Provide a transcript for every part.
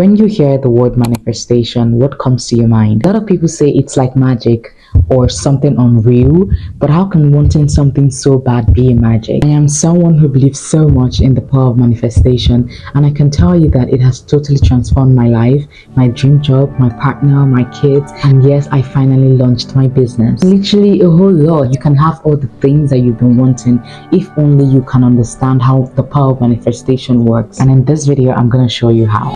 When you hear the word manifestation, what comes to your mind? A lot of people say it's like magic or something unreal, but how can wanting something so bad be magic? I am someone who believes so much in the power of manifestation, and I can tell you that it has totally transformed my life, my dream job, my partner, my kids, and yes, I finally launched my business. Literally a whole lot. You can have all the things that you've been wanting if only you can understand how the power of manifestation works. And in this video, I'm going to show you how.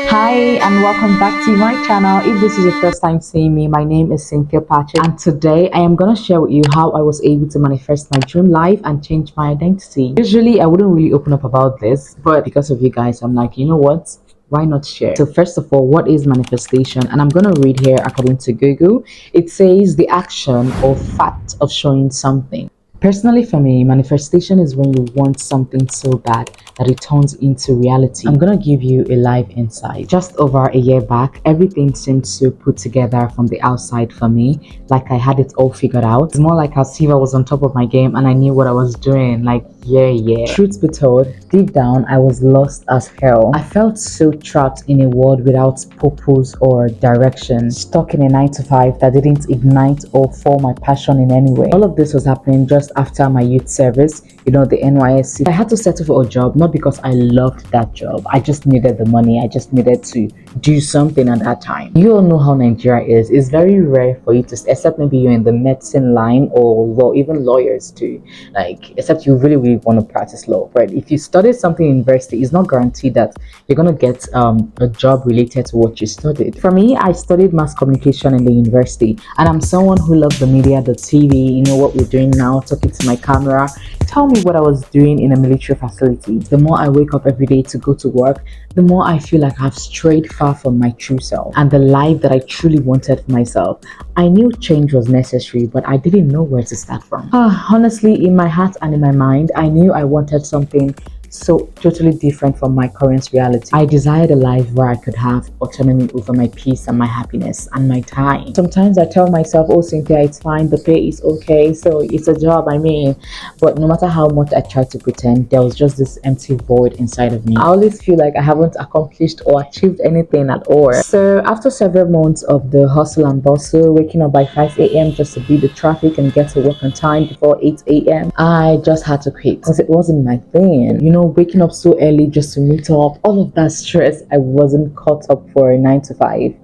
Hi and welcome back to my channel. If this is your first time seeing me, my name is Cynthia Patrick, and today I am going to share with you how I was able to manifest my dream life and change my identity. Usually I wouldn't really open up about this, but because of you guys, I'm like, you know what? Why not share? So first of all, what is manifestation? And I'm going to read here according to Google. It says the action or fact of showing something. Personally, for me, manifestation is when you want something so bad that it turns into reality. I'm gonna give you a live insight. Just over a year back, everything seemed so put together from the outside for me, like I had it all figured out. It's more like as if I was on top of my game and I knew what I was doing. Like, yeah. Truth be told, deep down, I was lost as hell. I felt so trapped in a world without purpose or direction, stuck in a 9-to-5 that didn't ignite or form my passion in any way. All of this was happening just after my youth service, the NYSC. I had to settle for a job, not because I loved that job. I just needed the money. I just needed to do something at that time. You all know how Nigeria is. It's very rare for you to, except maybe you're in the medicine line or law, even lawyers too. Like, except you really want to practice law. But if you study something in university, it's not guaranteed that you're going to get a job related to what you studied. For me, I studied mass communication in the university, and I'm someone who loves the media, the TV, what we're doing now, talking to my camera. Tell me what I was doing in a military facility. The more I wake up every day to go to work, the more I feel like I've strayed far from my true self and the life that I truly wanted for myself. I knew change was necessary, but I didn't know where to start from. Honestly, in my heart and in my mind, I knew I wanted something so totally different from my current reality. I desired a life where I could have autonomy over my peace and my happiness and my time. Sometimes I tell myself, oh Cynthia, it's fine, the pay is okay, so it's a job, but no matter how much I tried to pretend, there was just this empty void inside of me. I always feel like I haven't accomplished or achieved anything at all. So after several months of the hustle and bustle, waking up by 5 a.m. just to beat the traffic and get to work on time before 8 a.m., I just had to quit because it wasn't my thing. Waking up so early just to meet up, all of that stress, I wasn't caught up for a 9-to-5.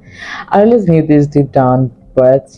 I always knew this deep down, but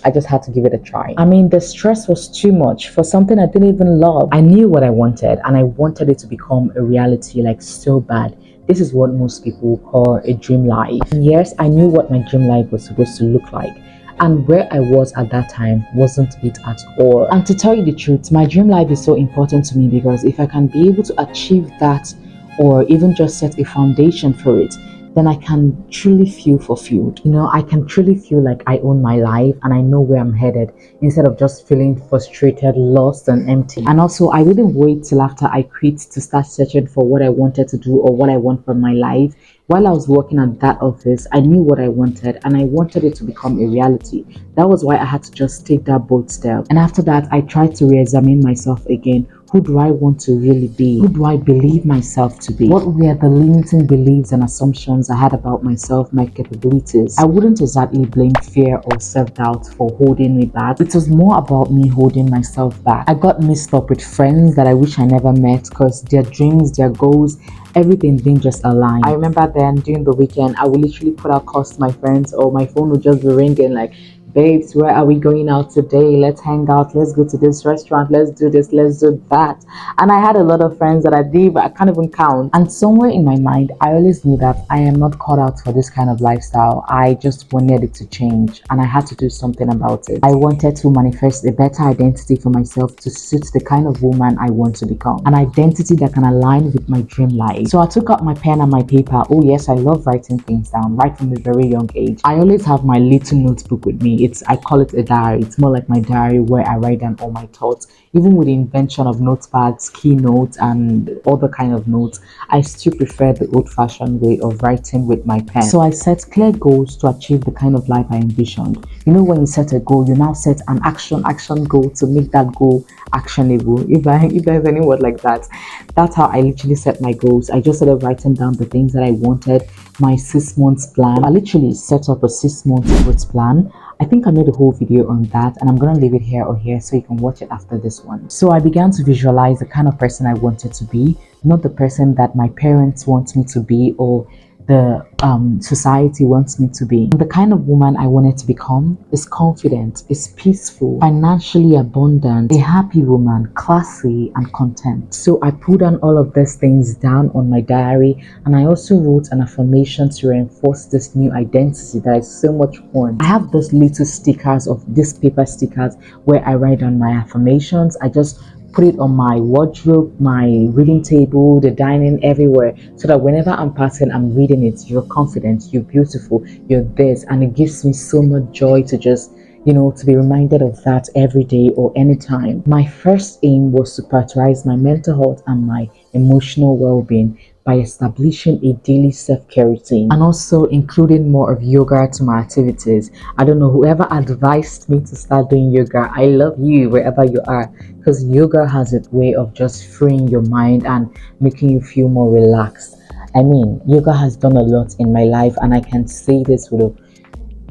I just had to give it a try. The stress was too much for something I didn't even love. I knew what I wanted, and I wanted it to become a reality, like so bad. This is what most people call a dream life. And yes, I knew what my dream life was supposed to look like. And where I was at that time wasn't it at all. And to tell you the truth, my dream life is so important to me because if I can be able to achieve that or even just set a foundation for it, then I can truly feel fulfilled. I can truly feel like I own my life and I know where I'm headed instead of just feeling frustrated, lost, and empty. And also, I wouldn't wait till after I quit to start searching for what I wanted to do or what I want from my life. While I was working at that office, I knew what I wanted and I wanted it to become a reality. That was why I had to just take that bold step. And after that, I tried to re-examine myself again. Who do I want to really be? Who do I believe myself to be? What were the limiting beliefs and assumptions I had about myself, my capabilities? I wouldn't exactly blame fear or self-doubt for holding me back. It was more about me holding myself back. I got mixed up with friends that I wish I never met because their dreams, their goals, everything didn't just align. I remember then during the weekend, I would literally put out calls to my friends or my phone would just be ringing like, babes, where are we going out today? Let's hang out. Let's go to this restaurant. Let's do this. Let's do that. And I had a lot of friends that I did, but I can't even count. And somewhere in my mind, I always knew that I am not cut out for this kind of lifestyle. I just wanted it to change and I had to do something about it. I wanted to manifest a better identity for myself to suit the kind of woman I want to become. An identity that can align with my dream life. So I took out my pen and my paper. Oh yes, I love writing things down right from a very young age. I always have my little notebook with me. I call it a diary. It's more like my diary where I write down all my thoughts. Even with the invention of notepads, keynotes, and other kind of notes, I still prefer the old-fashioned way of writing with my pen. So I set clear goals to achieve the kind of life I envisioned. You know, when you set a goal, you now set an action goal to make that goal actionable. If there's any word like that, that's how I literally set my goals. I just started writing down the things that I wanted, my 6 months plan. I literally set up a 6 months growth plan. I think I made a whole video on that, and I'm gonna leave it here or here so you can watch it after this one. So I began to visualize the kind of person I wanted to be, not the person that my parents want me to be or the society wants me to be. The kind of woman I wanted to become is confident, is peaceful, financially abundant, a happy woman, classy and content. So I put down all of these things down on my diary, and I also wrote an affirmation to reinforce this new identity that I so much want. I have those little stickers of these paper stickers where I write down my affirmations. I just put it on my wardrobe, my reading table, the dining, everywhere, so that whenever I'm passing, I'm reading it. You're confident, you're beautiful, you're this, and it gives me so much joy to just, to be reminded of that every day or anytime. My first aim was to prioritize my mental health and my emotional well-being by establishing a daily self-care routine and also including more of yoga to my activities. I don't know, whoever advised me to start doing yoga, I love you wherever you are, because yoga has its way of just freeing your mind and making you feel more relaxed. I mean, yoga has done a lot in my life, and I can say this with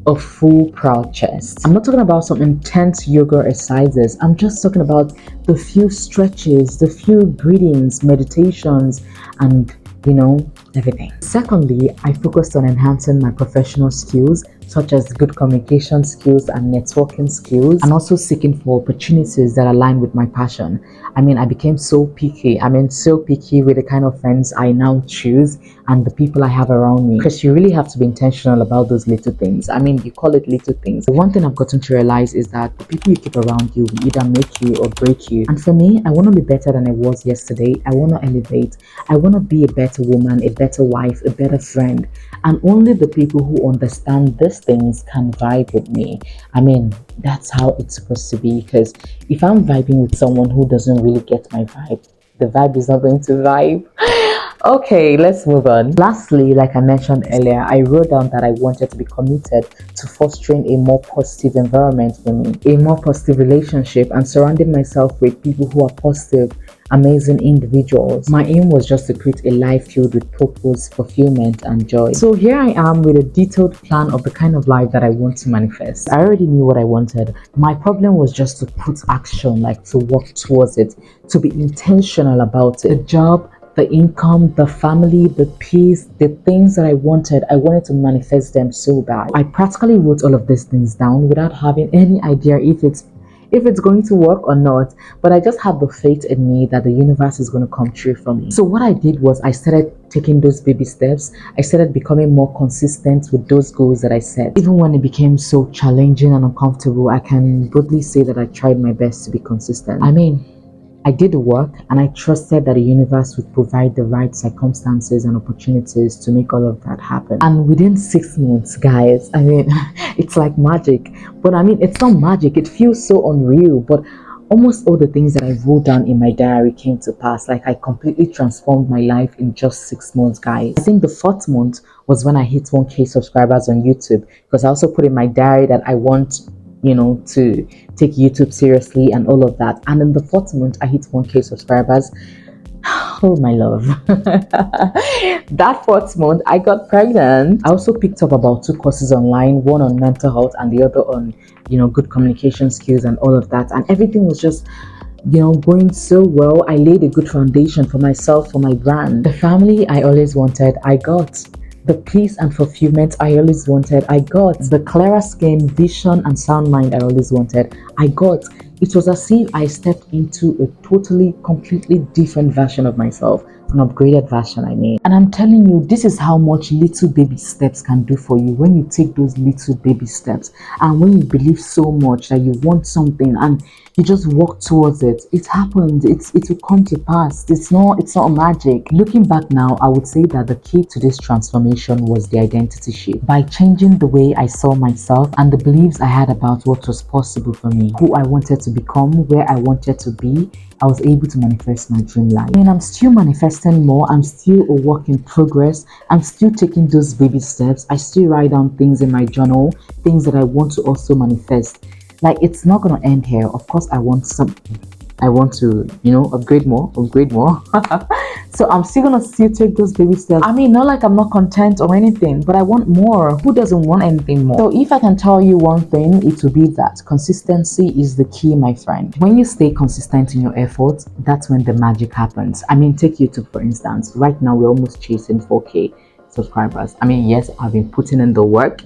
a full proud chest. I'm not talking about some intense yoga exercises. I'm just talking about the few stretches, the few breathings, meditations, and everything. Secondly, I focused on enhancing my professional skills, such as good communication skills and networking skills, and also seeking for opportunities that align with my passion. I became so picky. So picky with the kind of friends I now choose and the people I have around me, because you really have to be intentional about those little things. You call it little things. The one thing I've gotten to realize is that the people you keep around you will either make you or break you. And for me, I want to be better than I was yesterday. I want to elevate. I want to be a better woman, a better wife, a better friend. And only the people who understand these things can vibe with me. That's how it's supposed to be, because if I'm vibing with someone who doesn't really get my vibe, the vibe is not going to vibe. Okay, let's move on. Lastly, like I mentioned earlier, I wrote down that I wanted to be committed to fostering a more positive environment for me, a more positive relationship, and surrounding myself with people who are positive, amazing individuals. My aim was just to create a life filled with purpose, fulfillment, and joy. So here I am with a detailed plan of the kind of life that I want to manifest. I already knew what I wanted. My problem was just to put action, like to work towards it, to be intentional about it. The job, the income, the family, the peace, the things that I wanted to manifest them so bad. I practically wrote all of these things down without having any idea if it's going to work or not, but I just have the faith in me that the universe is going to come true for me. So what I did was I started taking those baby steps. I started becoming more consistent with those goals that I set. Even when it became so challenging and uncomfortable, I can boldly say that I tried my best to be consistent. I did the work, and I trusted that the universe would provide the right circumstances and opportunities to make all of that happen. And within 6 months, guys, it's like magic. But it's not magic. It feels so unreal. But almost all the things that I wrote down in my diary came to pass. Like, I completely transformed my life in just 6 months, guys. I think the 4th month was when I hit 1K subscribers on YouTube, because I also put in my diary that I want to take YouTube seriously and all of that. And in the 4th month, I hit 1K subscribers. Oh my love. That 4th month, I got pregnant. I also picked up about 2 courses online, one on mental health and the other on, good communication skills and all of that. And everything was just going so well. I laid a good foundation for myself, for my brand. The family I always wanted, I got. The peace and fulfillment I always wanted, I got. The clearer skin, vision, and sound mind I always wanted, I got. It was as if I stepped into a totally, completely different version of myself, an upgraded version, And I'm telling you, this is how much little baby steps can do for you when you take those little baby steps, and when you believe so much that you want something and You just walk towards it. It happened. It will come to pass. It's not magic. Looking back now, I would say that the key to this transformation was the identity shift. By changing the way I saw myself and the beliefs I had about what was possible for me, who I wanted to become, where I wanted to be, I was able to manifest my dream life. I mean, I'm still manifesting more. I'm still a work in progress. I'm still taking those baby steps. I still write down things in my journal, things that I want to also manifest. Like, it's not gonna end here. Of course, I want to, upgrade more, upgrade more. So I'm still gonna still take those baby steps. I mean, not like I'm not content or anything, but I want more. Who doesn't want anything more? So if I can tell you one thing, it will be that consistency is the key, my friend. When you stay consistent in your efforts, that's when the magic happens. I mean, take YouTube for instance. Right now, we're almost chasing 4K subscribers. I mean, yes, I've been putting in the work.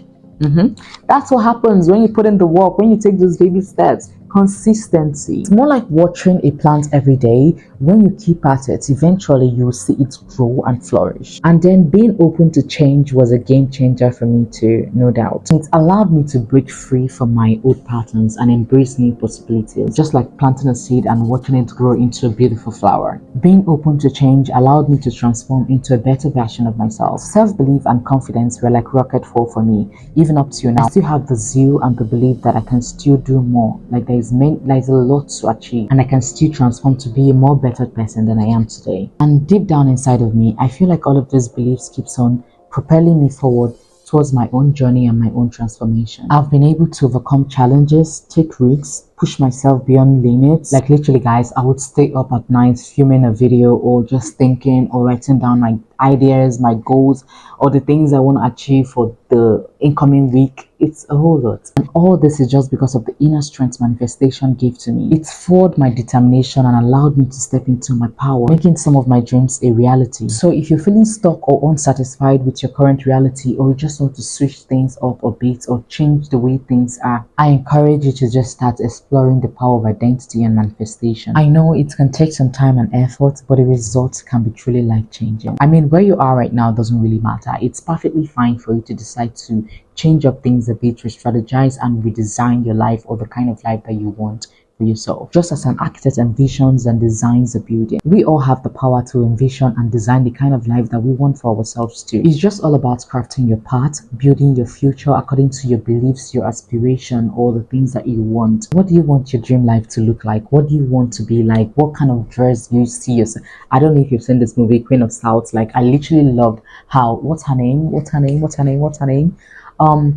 That's what happens when you put in the work, when you take those baby steps. Consistency. It's more like watering a plant every day. When you keep at it, eventually you will see it grow and flourish. And then being open to change was a game changer for me too, no doubt. It allowed me to break free from my old patterns and embrace new possibilities, just like planting a seed and watching it grow into a beautiful flower. Being open to change allowed me to transform into a better version of myself. Self-belief and confidence were like rocket fuel for me. Even up to now, I still have the zeal and the belief that I can still do more. Like there's a lot to achieve, and I can still transform to be a more better person than I am today. And deep down inside of me, I feel like all of these beliefs keeps on propelling me forward towards my own journey and my own transformation. I've been able to overcome challenges, take risks, push myself beyond limits. Like literally, guys, I would stay up at night filming a video or just thinking or writing down my ideas, my goals, or the things I want to achieve for the incoming week. It's a whole lot. And all this is just because of the inner strength manifestation gave to me. It fueled my determination and allowed me to step into my power, making some of my dreams a reality. So if you're feeling stuck or unsatisfied with your current reality, or you just want to switch things up a bit or change the way things are, I encourage you to just start exploring the power of identity and manifestation. I know it can take some time and effort, but the results can be truly life-changing. I mean, where you are right now doesn't really matter. It's perfectly fine for you to decide to change up things a bit, re-strategize and redesign your life or the kind of life that you want for yourself. Just as an architect envisions and designs a building, we all have the power to envision and design the kind of life that we want for ourselves too. It's just all about crafting your path, building your future according to your beliefs, your aspiration, or the things that you want. What do you want your dream life to look like? What do you want to be like? What kind of dress do you see yourself? I don't know if you've seen this movie, Queen of South. Like, I literally loved how, what's her name?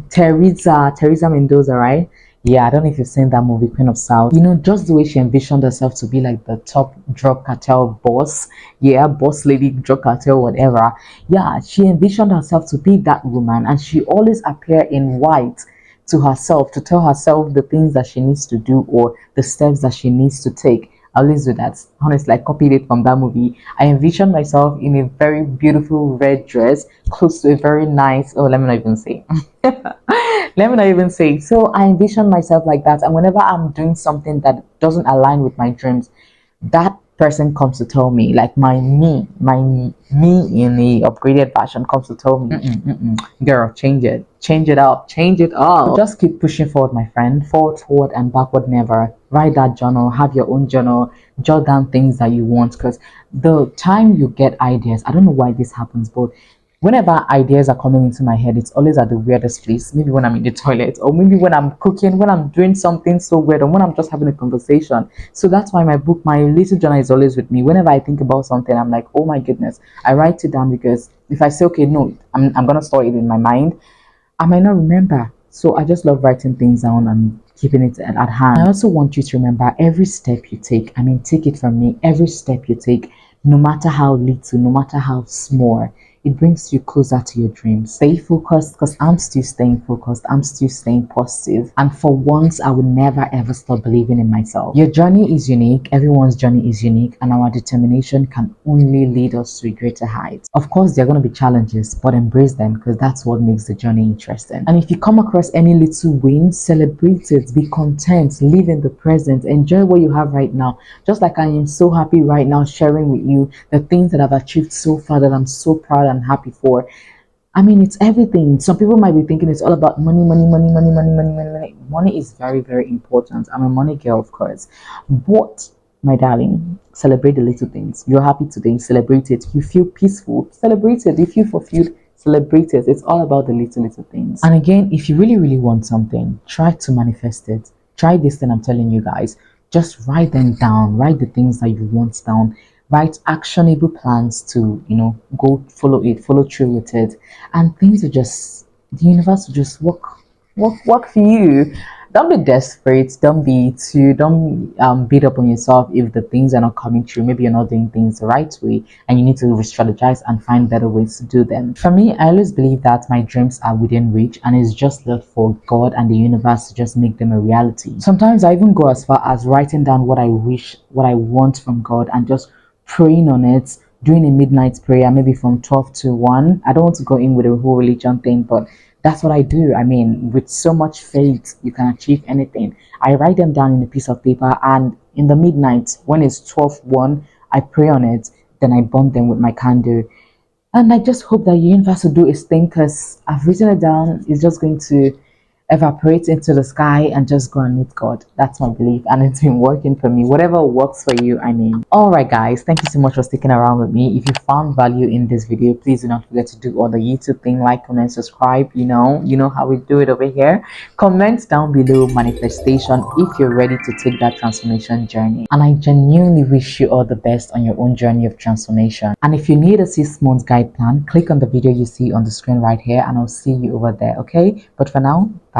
Teresa Mendoza, right? Yeah, I don't know if you've seen that movie, Queen of South. You know, just the way she envisioned herself to be like the top drug cartel boss. Yeah, boss lady, drug cartel, whatever. Yeah, she envisioned herself to be that woman, and she always appeared in white to herself to tell herself the things that she needs to do or the steps that she needs to take. I always do that. Honestly, I copied it from that movie. I envisioned myself in a very beautiful red dress, close to a very nice, oh, let me not even say. Let me not even say. So I envision myself like that. And whenever I'm doing something that doesn't align with my dreams, that person comes to tell me, like my me in the upgraded version comes to tell me, girl, change it up, change it up. So just keep pushing forward, my friend, forward and backward never. Write that journal, have your own journal, jot down things that you want, because the time you get ideas, I don't know why this happens, but whenever ideas are coming into my head, it's always at the weirdest place. Maybe when I'm in the toilet, or maybe when I'm cooking, when I'm doing something so weird, or when I'm just having a conversation. So that's why my little journal is always with me. Whenever I think about something, I'm like, oh my goodness, I write it down, because if I say, okay, no, I'm gonna store it in my mind, I might not remember. So I just love writing things down and keeping it at hand. I also want you to remember every step you take. I mean, take it from me, every step you take, no matter how little, no matter how small, it brings you closer to your dreams. Stay focused, because I'm still staying focused. I'm still staying positive. And for once, I will never ever stop believing in myself. Your journey is unique. Everyone's journey is unique. And our determination can only lead us to a greater height. Of course, there are going to be challenges, but embrace them, because that's what makes the journey interesting. And if you come across any little win, celebrate it. Be content. Live in the present. Enjoy what you have right now. Just like I am so happy right now sharing with you the things that I've achieved so far that I'm so proud and happy for. I mean, it's everything. Some people might be thinking it's all about money, money, money, money, money, money, money, money. Money is very, very important. I'm a money girl, of course. But, my darling, celebrate the little things. You're happy today, celebrate it. You feel peaceful, celebrate it. You feel fulfilled, celebrate it. It's all about the little, little things. And again, if you really, really want something, try to manifest it. Try this thing I'm telling you guys. Just write them down. Write the things that you want down. Write actionable plans to, go follow it, follow through with it, and things will just, the universe will just work for you. Don't be desperate. Don't beat up on yourself if the things are not coming true. Maybe you're not doing things the right way, and you need to re-strategize and find better ways to do them. For me, I always believe that my dreams are within reach, and it's just left for God and the universe to just make them a reality. Sometimes I even go as far as writing down what I wish, what I want from God, and just praying on it, doing a midnight prayer, maybe from 12 to 1. I don't want to go in with a whole religion thing, but that's what I do. I mean, with so much faith, you can achieve anything. I write them down in a piece of paper, and in the midnight, when it's 12:01, I pray on it, then I burn them with my candle. And I just hope that the universe will do its thing, because I've written it down. It's just going to evaporate into the sky and just go and meet God. That's my belief, and it's been working for me. Whatever works for you, I mean. All right, guys, thank you so much for sticking around with me. If you found value in this video, please do not forget to do all the YouTube thing, like, comment, subscribe. You know how we do it over here. Comment down below manifestation if you're ready to take that transformation journey. And I genuinely wish you all the best on your own journey of transformation. And if you need a 6-month guide plan, click on the video you see on the screen right here, and I'll see you over there. Okay, but for now, bye.